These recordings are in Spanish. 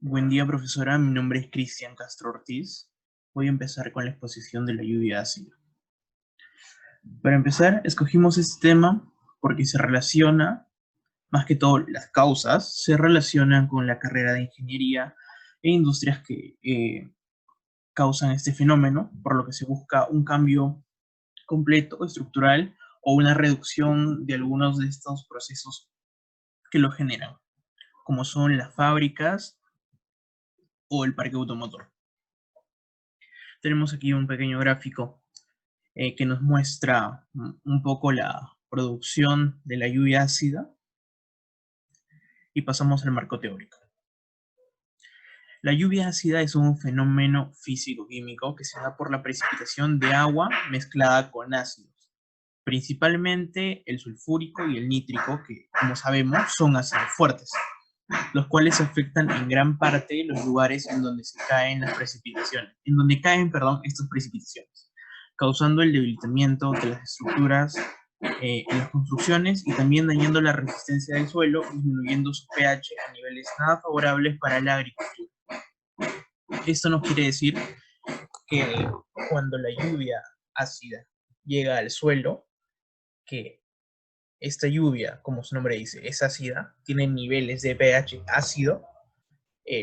Buen día, profesora. Mi nombre es Cristian Castro Ortiz. Voy a empezar con la exposición de la lluvia ácida. Para empezar, escogimos este tema porque se relaciona, más que todo las causas, se relacionan con la carrera de ingeniería e industrias que causan este fenómeno, por lo que se busca un cambio completo, estructural, o una reducción de algunos de estos procesos que lo generan, como son las fábricas o el parque automotor. Tenemos aquí un pequeño gráfico que nos muestra un poco la producción de la lluvia ácida y pasamos al marco teórico. La lluvia ácida es un fenómeno físico-químico que se da por la precipitación de agua mezclada con ácidos, principalmente el sulfúrico y el nítrico, que como sabemos son ácidos fuertes, los cuales afectan en gran parte los lugares en donde se caen las precipitaciones, estas precipitaciones, causando el debilitamiento de las estructuras en las construcciones y también dañando la resistencia del suelo, disminuyendo su pH a niveles nada favorables para la agricultura. Esto nos quiere decir que cuando la lluvia ácida llega al suelo, que esta lluvia, como su nombre dice, es ácida, tiene niveles de pH ácido,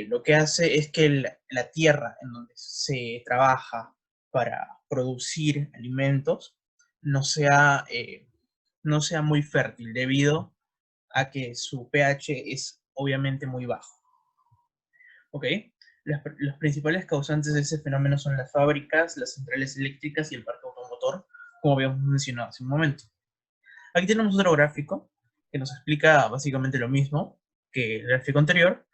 lo que hace es que la tierra en donde se trabaja para producir alimentos no sea, no sea muy fértil debido a que su pH es obviamente muy bajo. ¿Ok? Los principales causantes de ese fenómeno son las fábricas, las centrales eléctricas y el parque automotor, como habíamos mencionado hace un momento. Aquí tenemos otro gráfico que nos explica básicamente lo mismo que el gráfico anterior,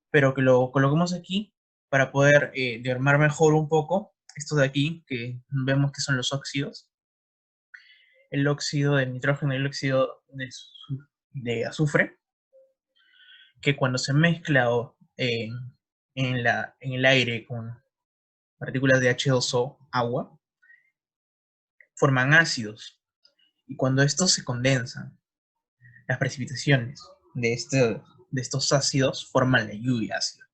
pero que lo colocamos aquí para poder diagramar mejor un poco esto de aquí, que vemos que son los óxidos. El óxido de nitrógeno y el óxido de azufre, que cuando se mezcla en el aire con partículas de H2O, agua, forman ácidos. Y cuando estos se condensan, las precipitaciones de estos ácidos forman la lluvia ácida.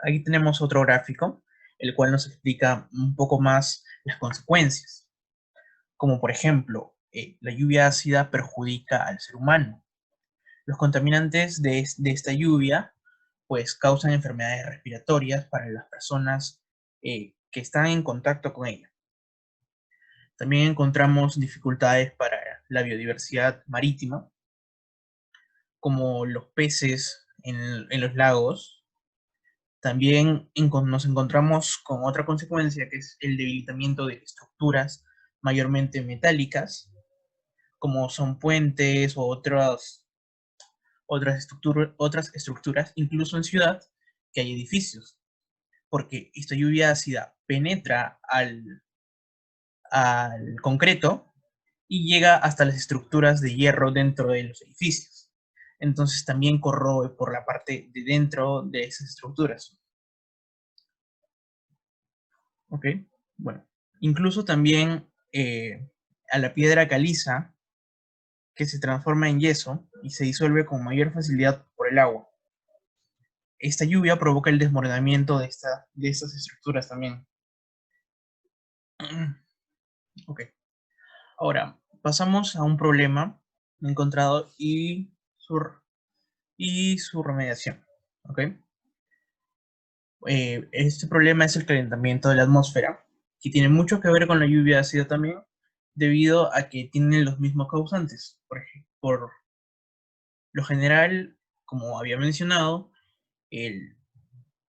Aquí tenemos otro gráfico, el cual nos explica un poco más las consecuencias, como por ejemplo, la lluvia ácida perjudica al ser humano. Los contaminantes de esta lluvia pues causan enfermedades respiratorias para las personas que están en contacto con ella. También encontramos dificultades para la biodiversidad marítima, como los peces en los lagos. También nos encontramos con otra consecuencia, que es el debilitamiento de estructuras mayormente metálicas, como son puentes o otras estructuras, incluso en ciudad, que hay edificios, porque esta lluvia ácida penetra al concreto y llega hasta las estructuras de hierro dentro de los edificios. Entonces también corroe por la parte de dentro de esas estructuras. ¿Ok? Bueno, incluso también a la piedra caliza, que se transforma en yeso y se disuelve con mayor facilidad por el agua. Esta lluvia provoca el desmoronamiento de estas estructuras también. Ok. Ahora, pasamos a un problema encontrado y su remediación. ¿Ok? Este problema es el calentamiento de la atmósfera, que tiene mucho que ver con la lluvia ácida también, debido a que tienen los mismos causantes. Por lo general, como había mencionado, el,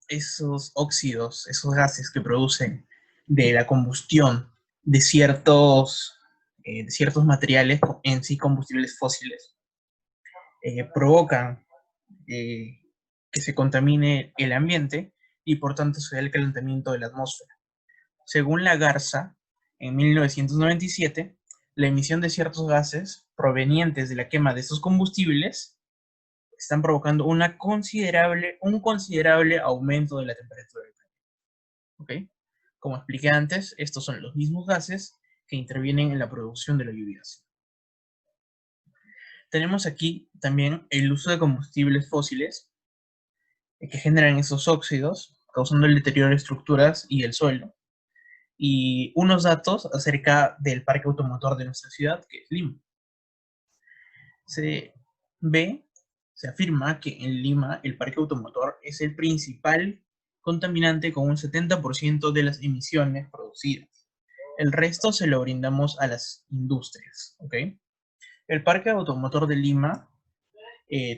esos óxidos, esos gases que producen de la combustión de ciertos materiales, en sí combustibles fósiles, provocan eh, que se contamine el ambiente y por tanto se da el calentamiento de la atmósfera. Según la Garza, en 1997, la emisión de ciertos gases provenientes de la quema de estos combustibles están provocando un considerable aumento de la temperatura del planeta. ¿Okay? Como expliqué antes, estos son los mismos gases que intervienen en la producción de la lluvia ácida. Tenemos aquí también el uso de combustibles fósiles que generan esos óxidos, causando el deterioro de estructuras y el suelo. Y unos datos acerca del parque automotor de nuestra ciudad, que es Lima. Se ve, se afirma que en Lima el parque automotor es el principal contaminante con un 70% de las emisiones producidas. El resto se lo brindamos a las industrias, ¿ok? El parque automotor de Lima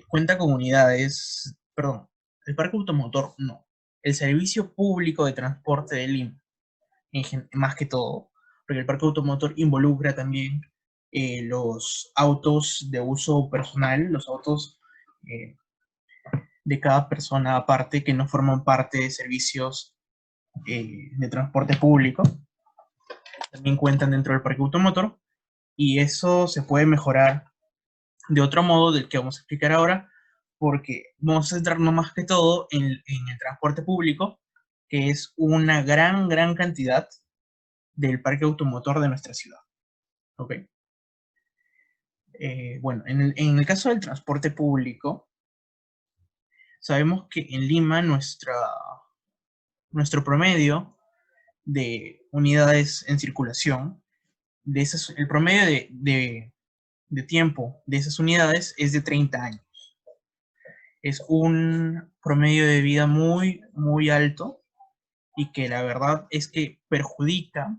cuenta con unidades, perdón, el parque automotor no, el servicio público de transporte de Lima, más que todo, porque el parque automotor involucra también los autos de uso personal, los autos eh, de cada persona aparte que no forman parte de servicios de transporte público, también cuentan dentro del parque automotor, y eso se puede mejorar de otro modo del que vamos a explicar ahora, porque vamos a centrarnos más que todo en el transporte público, que es una gran cantidad del parque automotor de nuestra ciudad. ¿Ok? Bueno, en el caso del transporte público, sabemos que en Lima nuestro promedio de unidades en circulación, el promedio de tiempo de esas unidades es de 30 años. Es un promedio de vida muy alto y que la verdad es que perjudica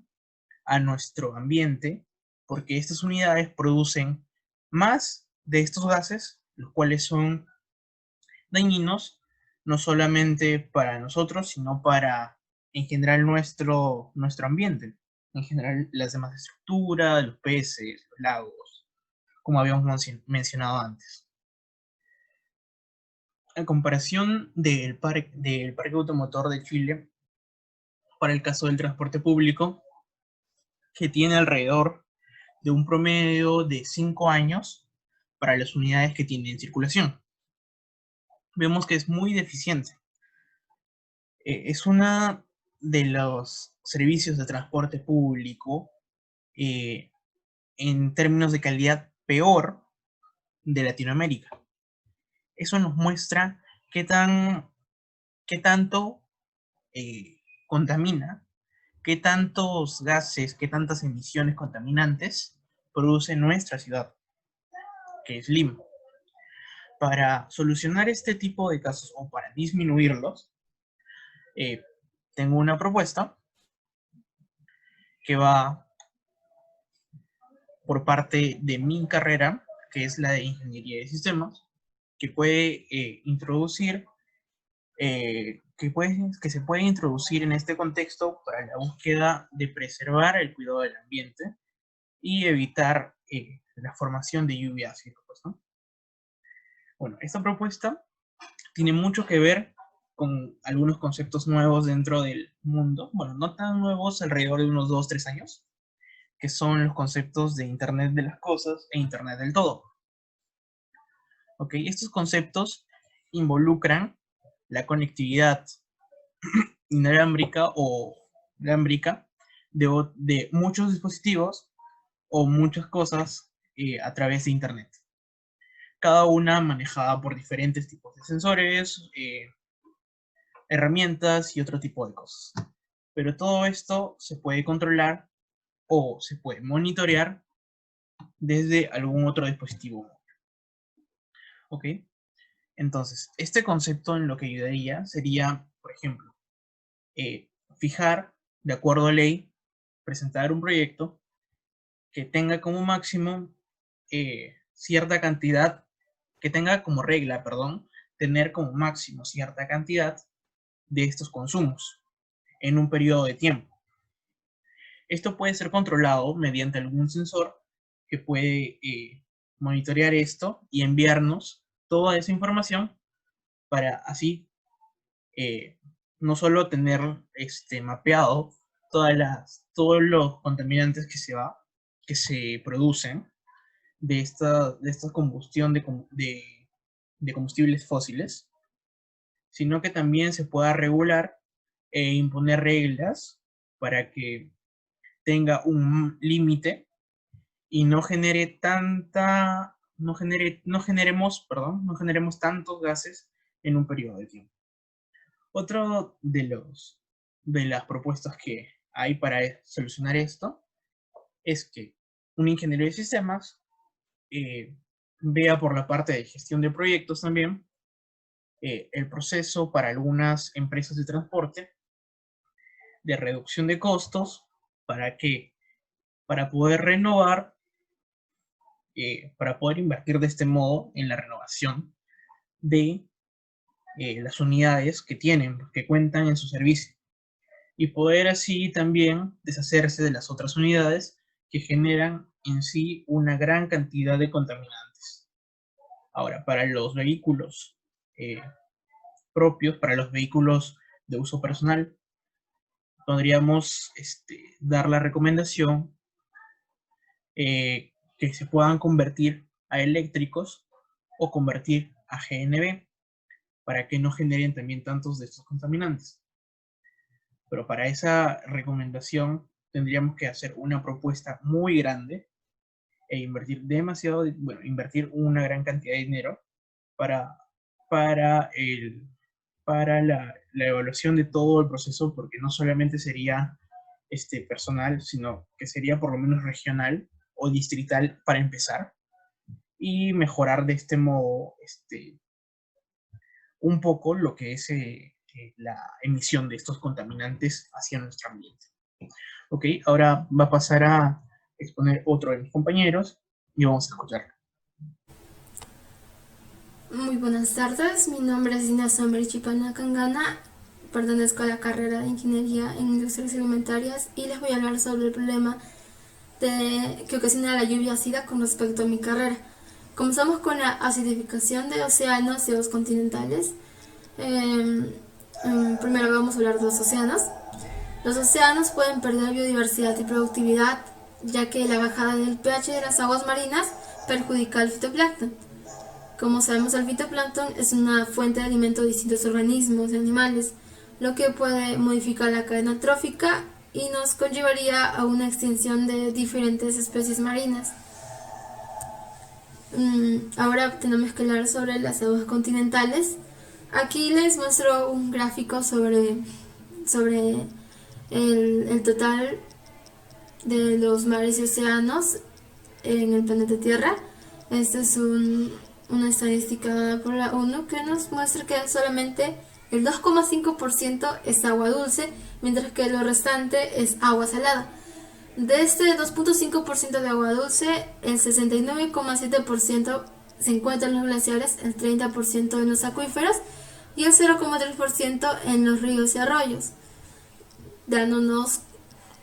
a nuestro ambiente porque estas unidades producen más de estos gases, los cuales son dañinos no solamente para nosotros, sino para en general nuestro ambiente, en general las demás estructuras, los peces, los lagos, como habíamos mencionado antes. En comparación del parque automotor de Chile, para el caso del transporte público, que tiene alrededor de un promedio de 5 años para las unidades que tiene en circulación. Vemos que es muy deficiente. Es una de los servicios de transporte público eh, en términos de calidad peor de Latinoamérica. Eso nos muestra qué tanto contamina, qué tantos gases, qué tantas emisiones contaminantes produce nuestra ciudad, que es Lima. Para solucionar este tipo de casos o para disminuirlos, tengo una propuesta que va por parte de mi carrera, que es la de Ingeniería de Sistemas, que puede introducir, que se puede introducir en este contexto para la búsqueda de preservar el cuidado del ambiente y evitar la formación de lluvia ácida, pues, ¿no? Bueno, esta propuesta tiene mucho que ver con algunos conceptos nuevos dentro del mundo, bueno, no tan nuevos, alrededor de unos 2, 3 años, que son los conceptos de Internet de las cosas e Internet del todo. ¿Ok? Estos conceptos involucran la conectividad inalámbrica o lámbrica de muchos dispositivos o muchas cosas a través de Internet. Cada una manejada por diferentes tipos de sensores, herramientas y otro tipo de cosas. Pero todo esto se puede controlar o se puede monitorear desde algún otro dispositivo. ¿Ok? Entonces, este concepto en lo que ayudaría sería, por ejemplo, fijar, de acuerdo a ley, presentar un proyecto que tenga como máximo cierta cantidad, que tenga como regla, perdón, tener como máximo cierta cantidad de estos consumos en un periodo de tiempo. Esto puede ser controlado mediante algún sensor que puede monitorear esto y enviarnos toda esa información para así no solo tener mapeado todos los contaminantes que se producen de esta combustión de combustibles fósiles, sino que también se pueda regular e imponer reglas para que tenga un límite y no genere no generemos tantos gases en un periodo de tiempo. Otro de las propuestas que hay para solucionar esto es que un ingeniero de sistemas vea por la parte de gestión de proyectos también el proceso para algunas empresas de transporte de reducción de costos. ¿Para qué? Para poder renovar, para poder invertir de este modo en la renovación de las unidades que tienen, que cuentan en su servicio, y poder así también deshacerse de las otras unidades que generan en sí una gran cantidad de contaminantes. Ahora, para los vehículos propios, para los vehículos de uso personal, podríamos dar la recomendación que se puedan convertir a eléctricos o convertir a GNV para que no generen también tantos de estos contaminantes. Pero para esa recomendación tendríamos que hacer una propuesta muy grande e invertir demasiado, bueno, invertir una gran cantidad de dinero para, para, el, para la evaluación de todo el proceso, porque no solamente sería personal, sino que sería por lo menos regional o distrital para empezar, y mejorar de este modo un poco lo que es la emisión de estos contaminantes hacia nuestro ambiente. Ok, ahora va a pasar a exponer otro de mis compañeros y vamos a escucharlo. Muy buenas tardes, mi nombre es Dina Sombra Chipana Kangana, pertenezco a la carrera de Ingeniería en Industrias Alimentarias y les voy a hablar sobre el problema que ocasiona la lluvia ácida con respecto a mi carrera. Comenzamos con la acidificación de océanos y aguas continentales. Primero vamos a hablar de los océanos. Los océanos pueden perder biodiversidad y productividad, ya que la bajada del pH de las aguas marinas perjudica al fitoplancton. Como sabemos, el fitoplancton es una fuente de alimento de distintos organismos y animales, lo que puede modificar la cadena trófica y nos conllevaría a una extinción de diferentes especies marinas. Ahora tenemos que hablar sobre las aguas continentales. Aquí les muestro un gráfico sobre el total de los mares y océanos en el planeta Tierra. Esta es una estadística por la ONU que nos muestra que solamente el 2,5% es agua dulce, mientras que lo restante es agua salada. De este 2,5% de agua dulce, el 69,7% se encuentra en los glaciares, el 30% en los acuíferos y el 0,3% en los ríos y arroyos, dándonos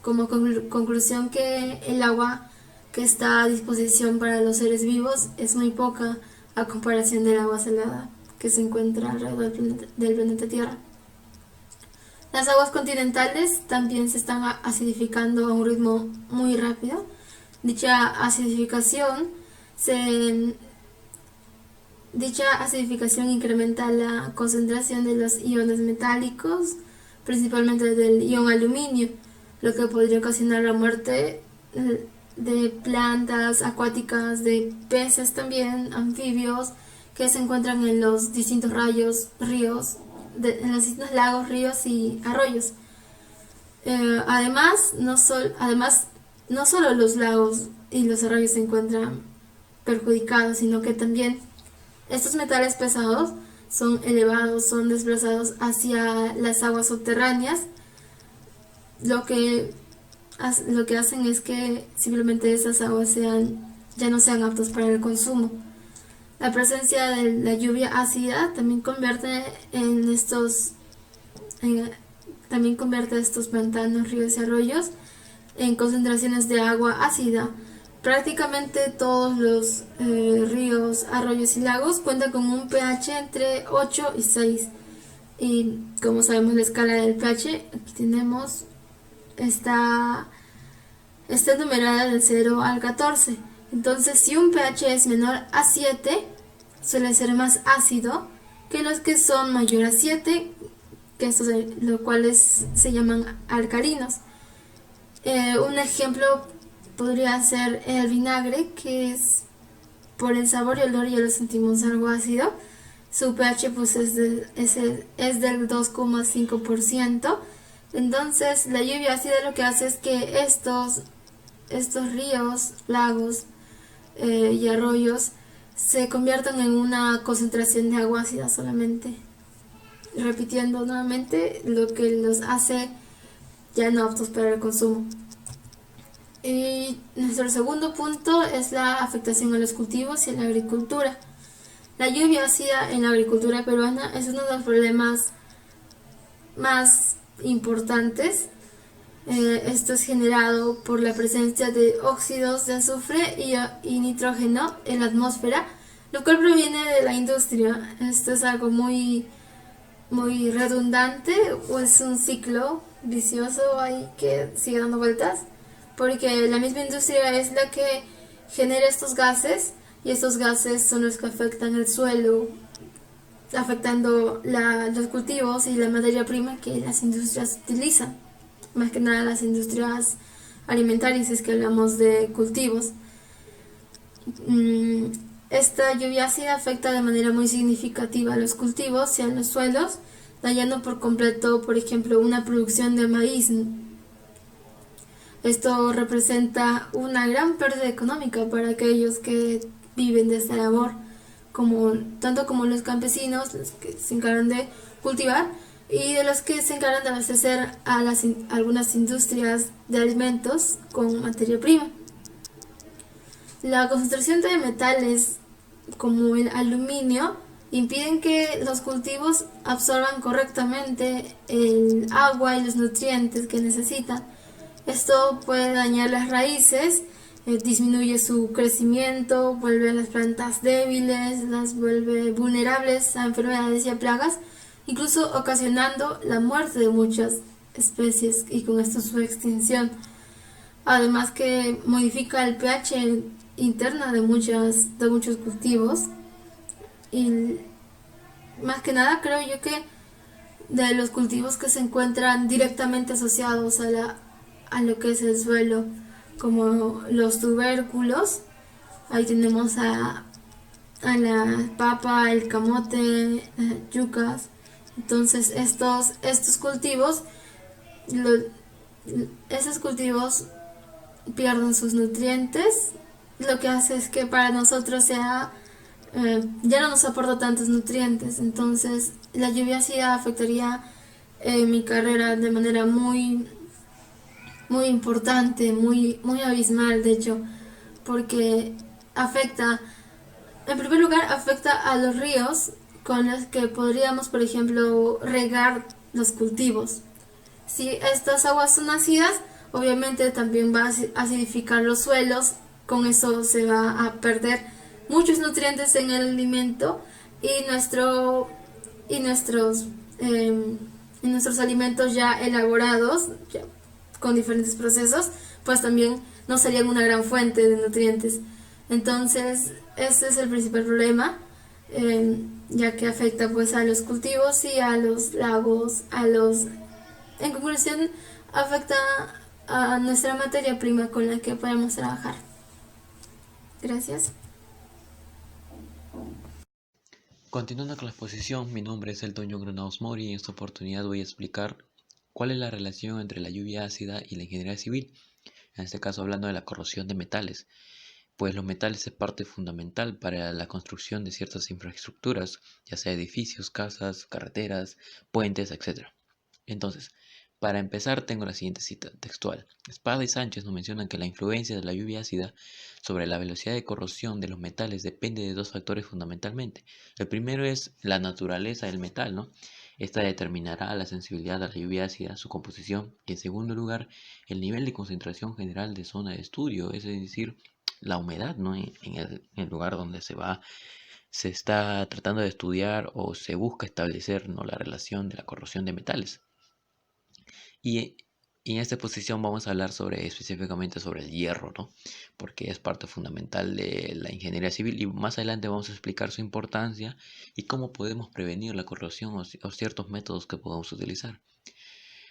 como conclusión que el agua que está a disposición para los seres vivos es muy poca a comparación del agua salada que se encuentra alrededor del planeta Tierra. Las aguas continentales también se están acidificando a un ritmo muy rápido. Dicha acidificación incrementa la concentración de los iones metálicos, principalmente del ion aluminio, lo que podría ocasionar la muerte de plantas acuáticas, de peces también, anfibios, que se encuentran en los distintos ríos, en los distintos lagos, ríos y arroyos. Además, no solo los lagos y los arroyos se encuentran perjudicados, sino que también estos metales pesados son elevados, son desplazados hacia las aguas subterráneas, lo que hacen es que simplemente esas aguas ya no sean aptas para el consumo. La presencia de la lluvia ácida también convierte estos pantanos, ríos y arroyos en concentraciones de agua ácida. Prácticamente todos los ríos, arroyos y lagos cuentan con un pH entre 8 y 6. Y como sabemos la escala del pH, aquí tenemos está numerada del 0 al 14. Entonces, si un pH es menor a 7, suele ser más ácido que los que son mayor a 7, los cuales se llaman alcalinos. Un ejemplo podría ser el vinagre, que es por el sabor y olor ya lo sentimos algo ácido, su pH pues es del 2,5%. Entonces la lluvia ácida lo que hace es que estos ríos, lagos y arroyos se conviertan en una concentración de agua ácida solamente, repitiendo nuevamente lo que los hace ya no aptos para el consumo. Y nuestro segundo punto es la afectación a los cultivos y a la agricultura. La lluvia ácida en la agricultura peruana es uno de los problemas más importantes. Esto es generado por la presencia de óxidos de azufre y nitrógeno en la atmósfera, lo cual proviene de la industria. Esto es algo muy redundante, o es un ciclo vicioso ahí que sigue dando vueltas, porque la misma industria es la que genera estos gases y estos gases son los que afectan el suelo, afectando los cultivos y la materia prima que las industrias utilizan, más que nada las industrias alimentarias, es que hablamos de cultivos. Esta lluvia ácida afecta de manera muy significativa a los cultivos y a los suelos, dañando por completo, por ejemplo, una producción de maíz. Esto representa una gran pérdida económica para aquellos que viven de esta labor, tanto como los campesinos, los que se encargan de cultivar, y de los que se encargan de abastecer a algunas industrias de alimentos con materia prima. La concentración de metales como el aluminio impiden que los cultivos absorban correctamente el agua y los nutrientes que necesitan. Esto puede dañar las raíces, disminuye su crecimiento, vuelve a las plantas débiles, las vuelve vulnerables a enfermedades y a plagas, incluso ocasionando la muerte de muchas especies y con esto su extinción. Además que modifica el pH interna de muchos cultivos y más que nada creo yo que de los cultivos que se encuentran directamente asociados a lo que es el suelo, como los tubérculos, ahí tenemos a la papa, el camote, yucas. Entonces estos cultivos, lo- esos cultivos pierden sus nutrientes, lo que hace es que para nosotros ya no nos aporta tantos nutrientes. Entonces la lluvia ácida afectaría mi carrera de manera muy importante, muy abismal, de hecho, porque afecta, en primer lugar, afecta a los ríos con los que podríamos, por ejemplo, regar los cultivos. Si estas aguas son ácidas, obviamente también va a acidificar los suelos, con eso se va a perder muchos nutrientes en el alimento y y nuestros y nuestros alimentos ya elaborados, ya con diferentes procesos, pues también no serían una gran fuente de nutrientes. Entonces, ese es el principal problema, ya que afecta pues a los cultivos y a los lagos, en conclusión, afecta a nuestra materia prima con la que podemos trabajar. Gracias. Continuando con la exposición, mi nombre es Elton John Granados Mori y en esta oportunidad voy a explicar cuál es la relación entre la lluvia ácida y la ingeniería civil, en este caso hablando de la corrosión de metales, pues los metales es parte fundamental para la construcción de ciertas infraestructuras, ya sea edificios, casas, carreteras, puentes, etc. Entonces, para empezar tengo la siguiente cita textual. Espada y Sánchez nos mencionan que la influencia de la lluvia ácida sobre la velocidad de corrosión de los metales depende de dos factores fundamentalmente. El primero es la naturaleza del metal, ¿no? Esta determinará la sensibilidad a la lluvia ácida, su composición, y en segundo lugar, el nivel de concentración general de zona de estudio, es decir, la humedad, ¿no? En el lugar donde se está tratando de estudiar o se busca establecer, ¿no?, la relación de la corrosión de metales. Y, y en esta exposición vamos a hablar específicamente sobre el hierro, ¿no? Porque es parte fundamental de la ingeniería civil y más adelante vamos a explicar su importancia y cómo podemos prevenir la corrosión o ciertos métodos que podemos utilizar.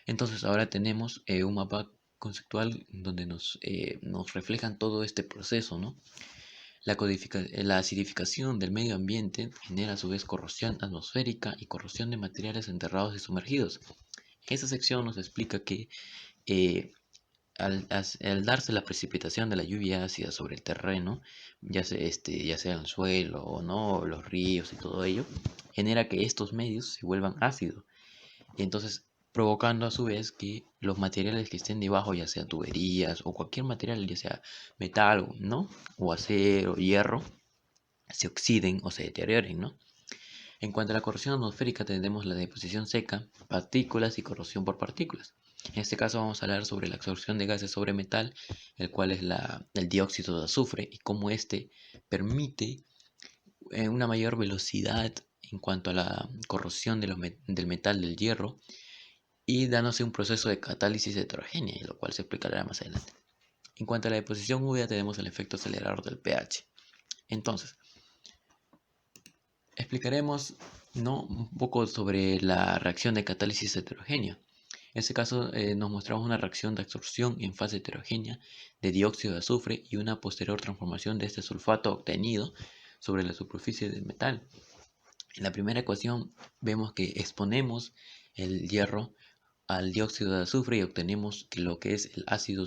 Entonces ahora tenemos un mapa conceptual donde nos reflejan todo este proceso, ¿no? La acidificación del medio ambiente genera a su vez corrosión atmosférica y corrosión de materiales enterrados y sumergidos. Esta sección nos explica que eh, al darse la precipitación de la lluvia ácida sobre el terreno, ya sea el suelo o no, los ríos y todo ello, genera que estos medios se vuelvan ácidos. Y entonces provocando a su vez que los materiales que estén debajo, ya sea tuberías o cualquier material, ya sea metal, ¿no? O acero, hierro, se oxiden o se deterioren, ¿no? En cuanto a la corrosión atmosférica, tenemos la deposición seca, partículas y corrosión por partículas. En este caso vamos a hablar sobre la absorción de gases sobre metal, el cual es el dióxido de azufre, y cómo este permite una mayor velocidad en cuanto a la corrosión del metal del hierro y dándose un proceso de catálisis heterogénea, lo cual se explicará más adelante. En cuanto a la deposición húmeda, tenemos el efecto acelerador del pH. Entonces, explicaremos, ¿no?, un poco sobre la reacción de catálisis heterogénea. En este caso nos mostramos una reacción de absorción en fase heterogénea de dióxido de azufre y una posterior transformación de este sulfato obtenido sobre la superficie del metal. En la primera ecuación vemos que exponemos el hierro al dióxido de azufre y obtenemos lo que es el ácido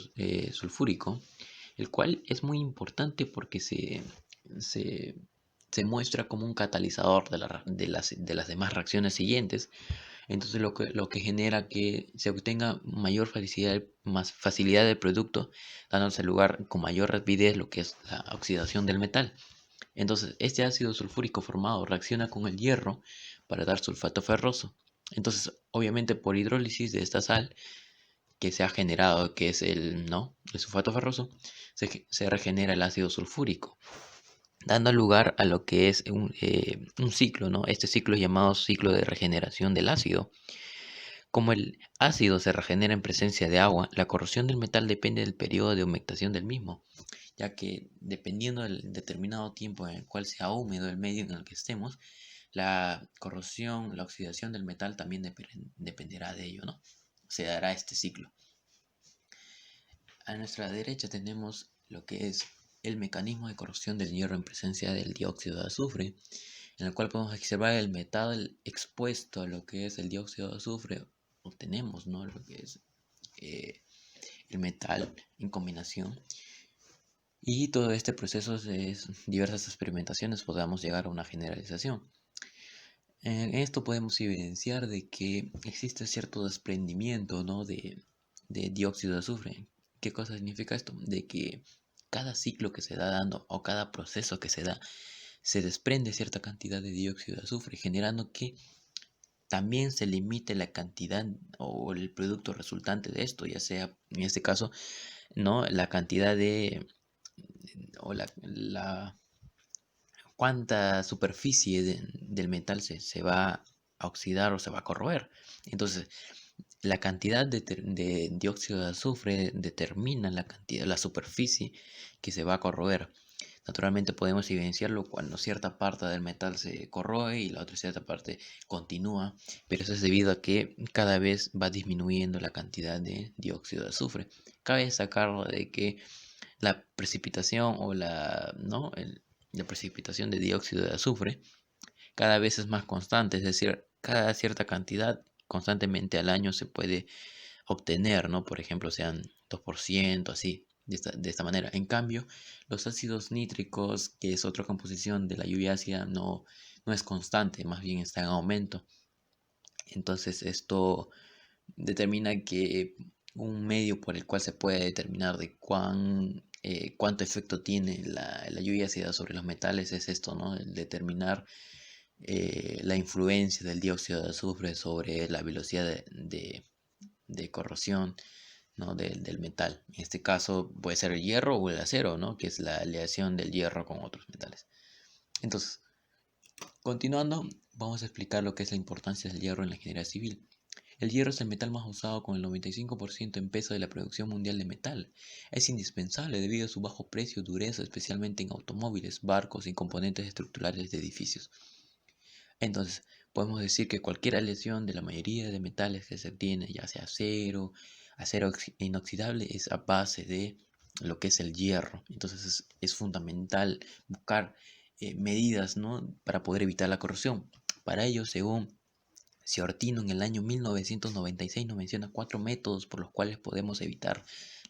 sulfúrico, el cual es muy importante porque se, se muestra como un catalizador de las demás reacciones siguientes. Entonces lo que genera que se obtenga mayor más facilidad del producto, dándose lugar con mayor rapidez lo que es la oxidación del metal. Entonces este ácido sulfúrico formado reacciona con el hierro para dar sulfato ferroso. Entonces obviamente por hidrólisis de esta sal que se ha generado, que es el sulfato ferroso, se regenera el ácido sulfúrico, dando lugar a lo que es un ciclo, ¿no? Este ciclo es llamado ciclo de regeneración del ácido. Como el ácido se regenera en presencia de agua, la corrosión del metal depende del periodo de humectación del mismo, ya que dependiendo del determinado tiempo en el cual sea húmedo el medio en el que estemos, la corrosión, la oxidación del metal también dependerá de ello, ¿no? Se dará este ciclo. A nuestra derecha tenemos lo que es el mecanismo de corrosión del hierro en presencia del dióxido de azufre, en el cual podemos observar el metal expuesto a lo que es el dióxido de azufre. Obtenemos, ¿no?, lo que es el metal en combinación. Y todo este proceso es diversas experimentaciones, podamos llegar a una generalización. En esto podemos evidenciar de que existe cierto desprendimiento, ¿no?, de dióxido de azufre. ¿Qué cosa significa esto? De que cada ciclo que se da dando o cada proceso que se da, se desprende cierta cantidad de dióxido de azufre, generando que también se limite la cantidad o el producto resultante de esto, ya sea en este caso, ¿no?, la cantidad o la cuánta superficie del metal se va a oxidar o se va a corroer. Entonces, la cantidad de dióxido de azufre determina la superficie que se va a corroer. Naturalmente podemos evidenciarlo cuando cierta parte del metal se corroe y la otra cierta parte continúa, pero eso es debido a que cada vez va disminuyendo la cantidad de dióxido de azufre. Cabe destacar de que la precipitación o la precipitación de dióxido de azufre cada vez es más constante, es decir, cada cierta cantidad constantemente al año se puede obtener, ¿no? Por ejemplo, sean 2%, así, de esta manera. En cambio, los ácidos nítricos, que es otra composición de la lluvia ácida, no es constante, más bien está en aumento. Entonces, esto determina que un medio por el cual se puede determinar de cuánto efecto tiene la lluvia ácida sobre los metales es esto, ¿no? El determinar la influencia del dióxido de azufre sobre la velocidad de corrosión, ¿no?, del metal. En este caso puede ser el hierro o el acero, ¿no?, que es la aleación del hierro con otros metales. Entonces, continuando, vamos a explicar lo que es la importancia del hierro en la ingeniería civil. El hierro es el metal más usado con el 95% en peso de la producción mundial de metal. Es indispensable debido a su bajo precio y dureza, especialmente en automóviles, barcos y componentes estructurales de edificios. Entonces, podemos decir que cualquier aleación de la mayoría de metales que se obtiene, ya sea acero inoxidable, es a base de lo que es el hierro. Entonces es fundamental buscar medidas, ¿no?, para poder evitar la corrosión. Para ello, según Ciortino, en el año 1996 nos menciona 4 métodos por los cuales podemos evitar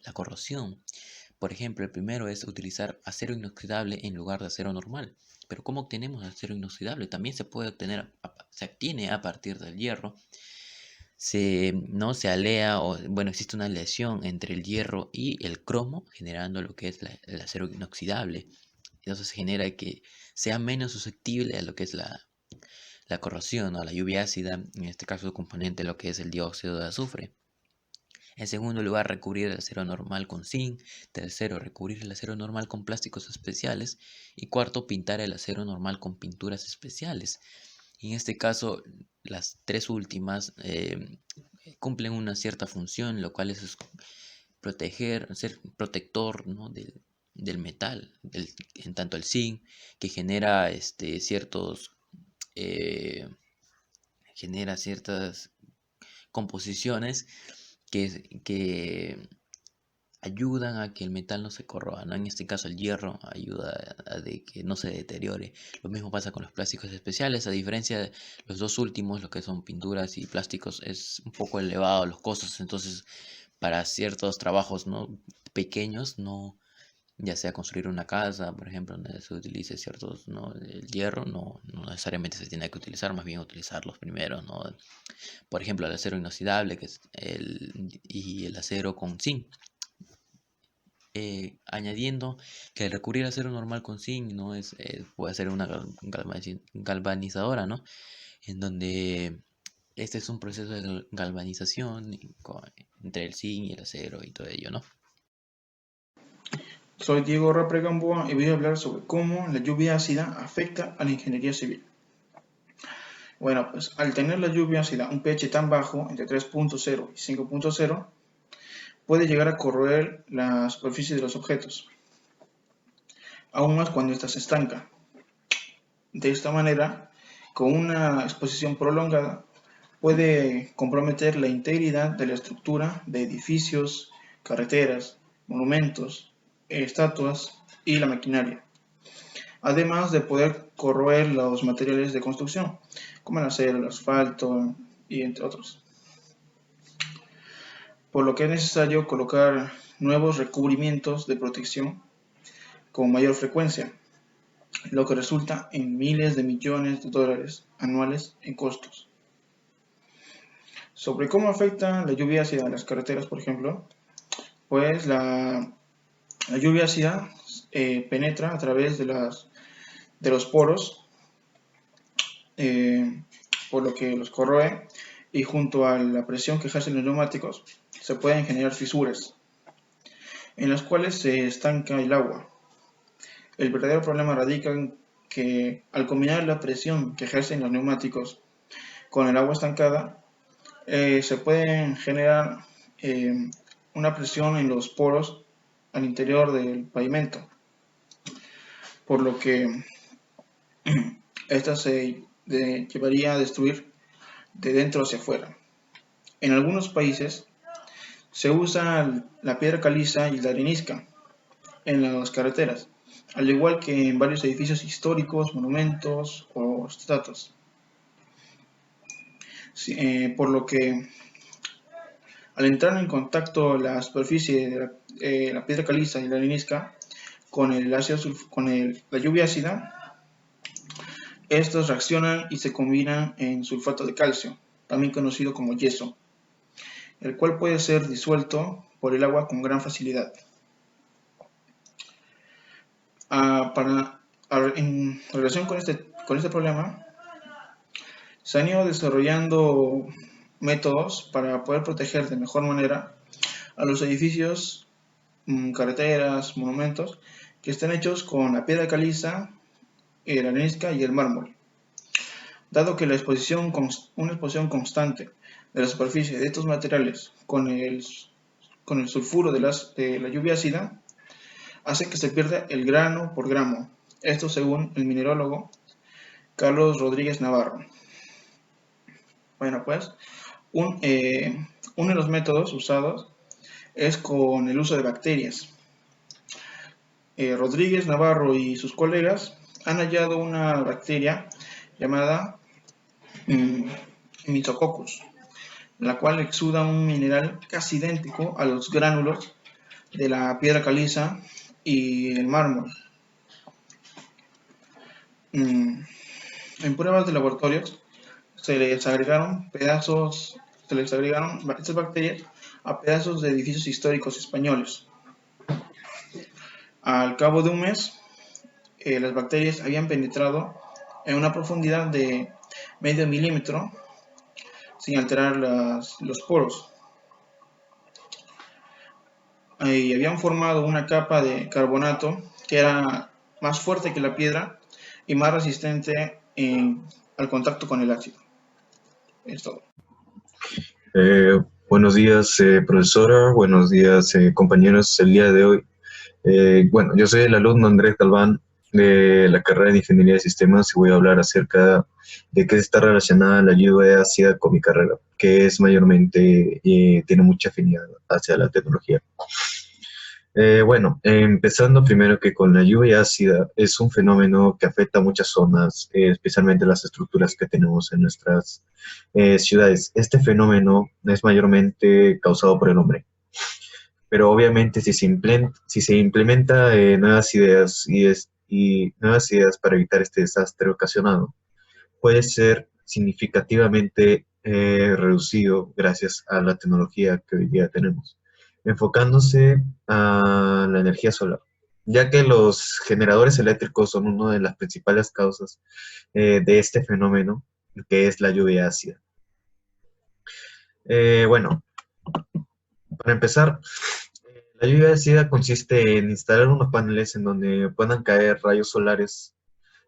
la corrosión. Por ejemplo, el primero es utilizar acero inoxidable en lugar de acero normal. Pero ¿cómo obtenemos acero inoxidable? También se puede obtener, se obtiene a partir del hierro. Se alea, o bueno, existe una aleación entre el hierro y el cromo, generando lo que es el acero inoxidable. Entonces genera que sea menos susceptible a lo que es la corrosión o la lluvia ácida, en este caso el componente lo que es el dióxido de azufre. En segundo lugar, recubrir el acero normal con zinc. Tercero, recubrir el acero normal con plásticos especiales. Y cuarto, pintar el acero normal con pinturas especiales. Y en este caso, las tres últimas cumplen una cierta función, lo cual es proteger, ser protector, ¿no?, del metal, en tanto el zinc, que genera genera ciertas composiciones que ayudan a que el metal no se corroa, ¿no? En este caso el hierro ayuda a de que no se deteriore. Lo mismo pasa con los plásticos especiales, a diferencia de los dos últimos, lo que son pinturas y plásticos, es un poco elevado los costos, entonces para ciertos trabajos, ¿no?, pequeños, no, ya sea construir una casa, por ejemplo, donde se utilice ciertos, ¿no?, el hierro, no necesariamente se tiene que utilizar, más bien utilizar los primeros, ¿no? Por ejemplo, el acero inoxidable y el acero con zinc. Añadiendo que al recurrir a acero normal con zinc, ¿no?, puede ser una galvanizadora, ¿no?, en donde este es un proceso de galvanización entre el zinc y el acero y todo ello, ¿no? Soy Diego Rapre Gamboa y voy a hablar sobre cómo la lluvia ácida afecta a la ingeniería civil. Bueno, pues al tener la lluvia ácida un pH tan bajo, entre 3.0 y 5.0, puede llegar a corroer la superficie de los objetos, aún más cuando ésta se estanca. De esta manera, con una exposición prolongada, puede comprometer la integridad de la estructura de edificios, carreteras, monumentos, estatuas y la maquinaria, además de poder corroer los materiales de construcción, como el acero, el asfalto y entre otros. Por lo que es necesario colocar nuevos recubrimientos de protección con mayor frecuencia, lo que resulta en miles de millones de dólares anuales en costos. Sobre cómo afecta la lluvia ácida a las carreteras, por ejemplo, pues la lluvia ácida penetra a través de los poros, por lo que los corroe, y junto a la presión que ejercen los neumáticos se pueden generar fisuras en las cuales se estanca el agua. El verdadero problema radica en que al combinar la presión que ejercen los neumáticos con el agua estancada, se puede generar una presión en los poros al interior del pavimento, por lo que esta se llevaría a destruir de dentro hacia afuera. En algunos países se usa la piedra caliza y la arenisca en las carreteras, al igual que en varios edificios históricos, monumentos o estatuas. Por lo que al entrar en contacto la superficie de la piedra caliza y la arenisca con la lluvia ácida, estos reaccionan y se combinan en sulfato de calcio, también conocido como yeso, el cual puede ser disuelto por el agua con gran facilidad. En relación con este problema, se han ido desarrollando métodos para poder proteger de mejor manera a los edificios, carreteras, monumentos que estén hechos con la piedra caliza, la arenisca y el mármol, dado que una exposición constante de la superficie de estos materiales con el sulfuro de la lluvia ácida hace que se pierda el grano por gramo. Esto según el minerólogo Carlos Rodríguez Navarro. Bueno, pues uno de los métodos usados es con el uso de bacterias, Rodríguez Navarro y sus colegas han hallado una bacteria llamada mm, Mycococcus, la cual exuda un mineral casi idéntico a los gránulos de la piedra caliza y el mármol. En pruebas de laboratorios se les agregaron estas bacterias a pedazos de edificios históricos españoles. Al cabo de un mes, las bacterias habían penetrado en una profundidad de medio milímetro sin alterar los poros. Y habían formado una capa de carbonato que era más fuerte que la piedra y más resistente al contacto con el ácido. Es todo. Buenos días, profesora. Buenos días, compañeros. El día de hoy, bueno, yo soy el alumno Andrés Galván de la carrera de Ingeniería de Sistemas y voy a hablar acerca de qué está relacionada la lluvia ácida con mi carrera, que es mayormente, tiene mucha afinidad hacia la tecnología. Bueno, empezando primero que con la lluvia ácida es un fenómeno que afecta a muchas zonas, especialmente las estructuras que tenemos en nuestras ciudades. Este fenómeno es mayormente causado por el hombre, pero obviamente si se implementa nuevas ideas y nuevas ideas para evitar este desastre ocasionado, puede ser significativamente reducido gracias a la tecnología que hoy día tenemos, enfocándose a la energía solar, ya que los generadores eléctricos son una de las principales causas de este fenómeno, que es la lluvia ácida. Bueno, para empezar, la lluvia ácida consiste en instalar unos paneles en donde puedan caer rayos solares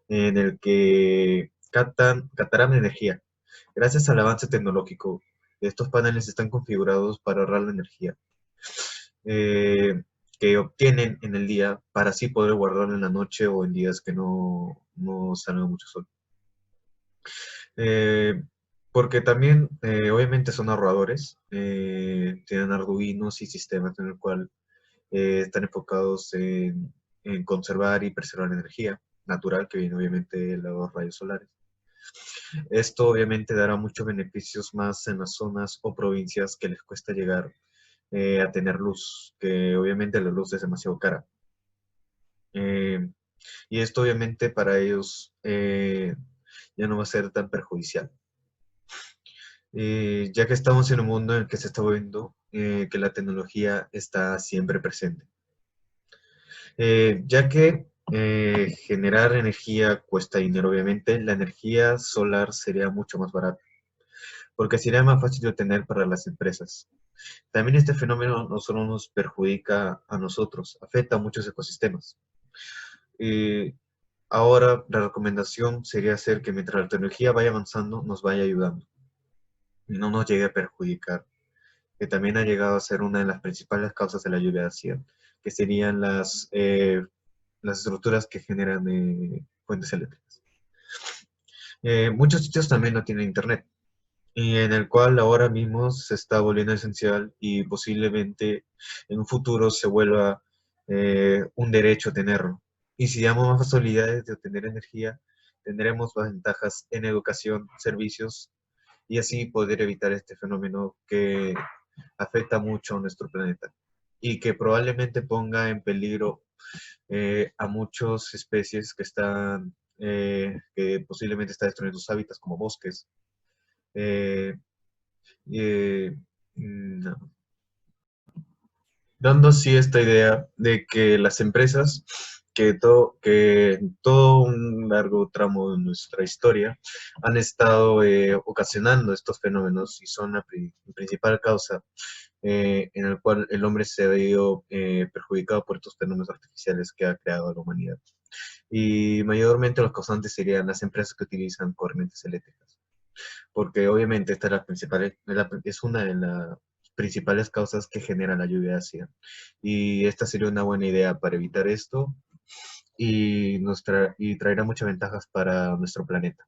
en el que captarán energía. Gracias al avance tecnológico, estos paneles están configurados para ahorrar la energía que obtienen en el día para así poder guardarla en la noche o en días que no salga mucho sol. Porque también, obviamente, son ahorradores, tienen arduinos y sistemas en el cual están enfocados en conservar y preservar la energía natural que viene obviamente de los rayos solares. Esto obviamente dará muchos beneficios más en las zonas o provincias que les cuesta llegar a tener luz, que obviamente la luz es demasiado cara. Y esto obviamente para ellos ya no va a ser tan perjudicial. Ya que estamos en un mundo en el que se está viendo que la tecnología está siempre presente. Ya que generar energía cuesta dinero, obviamente, la energía solar sería mucho más barata, porque sería más fácil de obtener para las empresas. También este fenómeno no solo nos perjudica a nosotros, afecta a muchos ecosistemas. Ahora, la recomendación sería hacer que mientras la tecnología vaya avanzando, nos vaya ayudando y no nos llegue a perjudicar, que también ha llegado a ser una de las principales causas de la lluvia ácida, que serían las estructuras que generan fuentes eléctricas. Muchos sitios también no tienen internet, y en el cual ahora mismo se está volviendo esencial y posiblemente en un futuro se vuelva un derecho tenerlo. Y si damos más facilidades de obtener energía, tendremos más ventajas en educación, servicios, y así poder evitar este fenómeno que afecta mucho a nuestro planeta y que probablemente ponga en peligro a muchas especies que posiblemente están destruyendo sus hábitats como bosques. Eh, eh, no. Dando así esta idea de que las empresas, que todo un largo tramo de nuestra historia han estado ocasionando estos fenómenos y son la principal causa en el cual el hombre se ha ido perjudicado por estos fenómenos artificiales que ha creado la humanidad. Y mayormente los causantes serían las empresas que utilizan corrientes eléctricas, porque obviamente esta es una de las principales causas que generan la lluvia ácida. Y esta sería una buena idea para evitar esto y traerá muchas ventajas para nuestro planeta.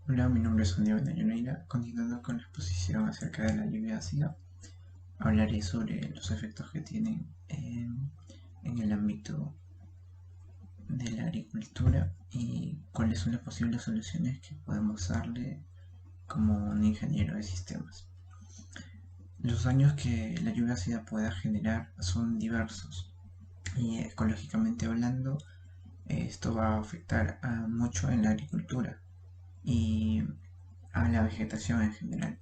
Hola, mi nombre es Santiago Nayoneira. Continuando con la exposición acerca de la lluvia ácida, hablaré sobre los efectos que tienen en el ámbito de la agricultura y cuáles son las posibles soluciones que podemos darle como un ingeniero de sistemas. Los daños que la lluvia ácida pueda generar son diversos y ecológicamente hablando, esto va a afectar mucho en la agricultura y a la vegetación en general,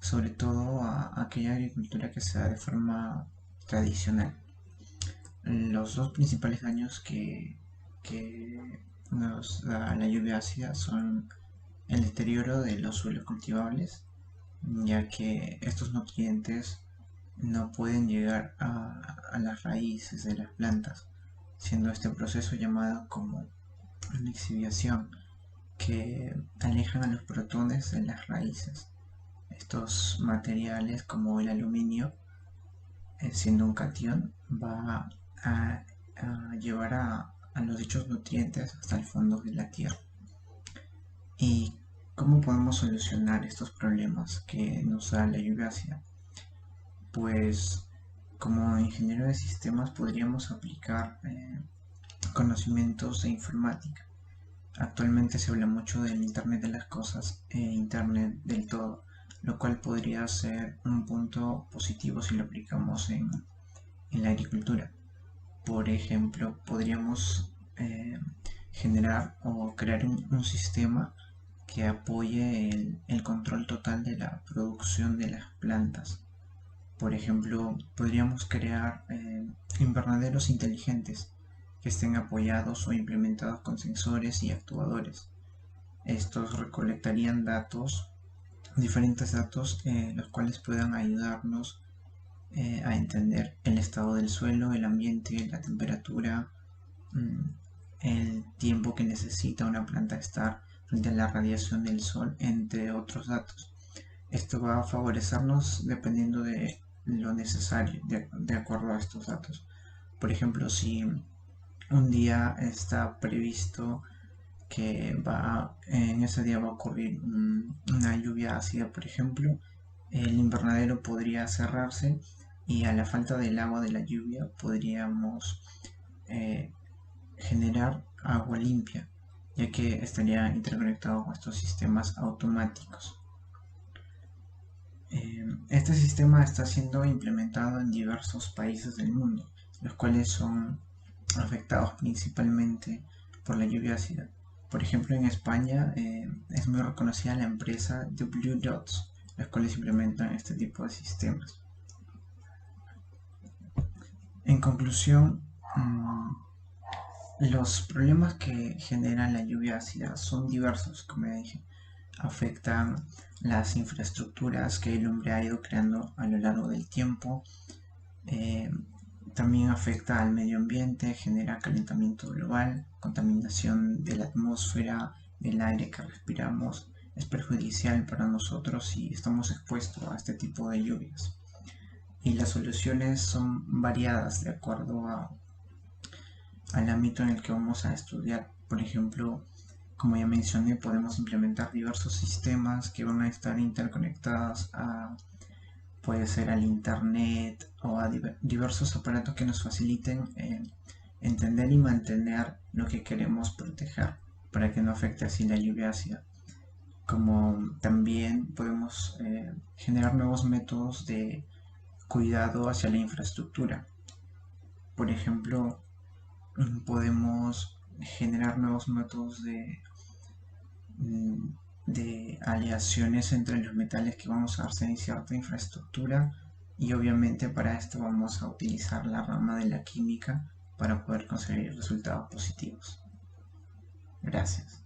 sobre todo a aquella agricultura que se da de forma tradicional. Los dos principales daños que nos da la lluvia ácida son el deterioro de los suelos cultivables, ya que estos nutrientes no pueden llegar a las raíces de las plantas, siendo este proceso llamado como lixiviación, que alejan a los protones de las raíces. Estos materiales como el aluminio, siendo un catión, va a llevar a los dichos nutrientes hasta el fondo de la tierra. ¿Y cómo podemos solucionar estos problemas que nos da la lluvia ácida? Pues como ingeniero de sistemas podríamos aplicar conocimientos de informática. Actualmente se habla mucho del Internet de las cosas e Internet del todo, lo cual podría ser un punto positivo si lo aplicamos en la agricultura. Por ejemplo, podríamos generar o crear un sistema que apoye el control total de la producción de las plantas. Por ejemplo, podríamos crear invernaderos inteligentes que estén apoyados o implementados con sensores y actuadores. Estos recolectarían datos, diferentes datos, los cuales puedan ayudarnos a entender el estado del suelo, el ambiente, la temperatura, el tiempo que necesita una planta estar frente a la radiación del sol, entre otros datos. Esto va a favorecernos dependiendo de lo necesario, de acuerdo a estos datos. Por ejemplo, si un día está previsto que en ese día va a ocurrir una lluvia ácida, por ejemplo, el invernadero podría cerrarse y a la falta del agua de la lluvia podríamos generar agua limpia, ya que estaría interconectado con estos sistemas automáticos. Este sistema está siendo implementado en diversos países del mundo, los cuales son afectados principalmente por la lluvia ácida. Por ejemplo, en España es muy reconocida la empresa The Blue Dots, las cuales implementan este tipo de sistemas. En conclusión, los problemas que genera la lluvia ácida son diversos, como ya dije. Afectan las infraestructuras que el hombre ha ido creando a lo largo del tiempo. También afecta al medio ambiente, genera calentamiento global, contaminación de la atmósfera, del aire que respiramos. Es perjudicial para nosotros si estamos expuestos a este tipo de lluvias. Y las soluciones son variadas de acuerdo al ámbito en el que vamos a estudiar. Por ejemplo, como ya mencioné, podemos implementar diversos sistemas que van a estar interconectados puede ser al internet o a diversos aparatos que nos faciliten entender y mantener lo que queremos proteger para que no afecte así la lluvia ácida. Como también podemos generar nuevos métodos de cuidado hacia la infraestructura. Por ejemplo, podemos generar nuevos métodos de aleaciones entre los metales que vamos a hacer en cierta infraestructura, y obviamente para esto vamos a utilizar la rama de la química para poder conseguir resultados positivos. Gracias.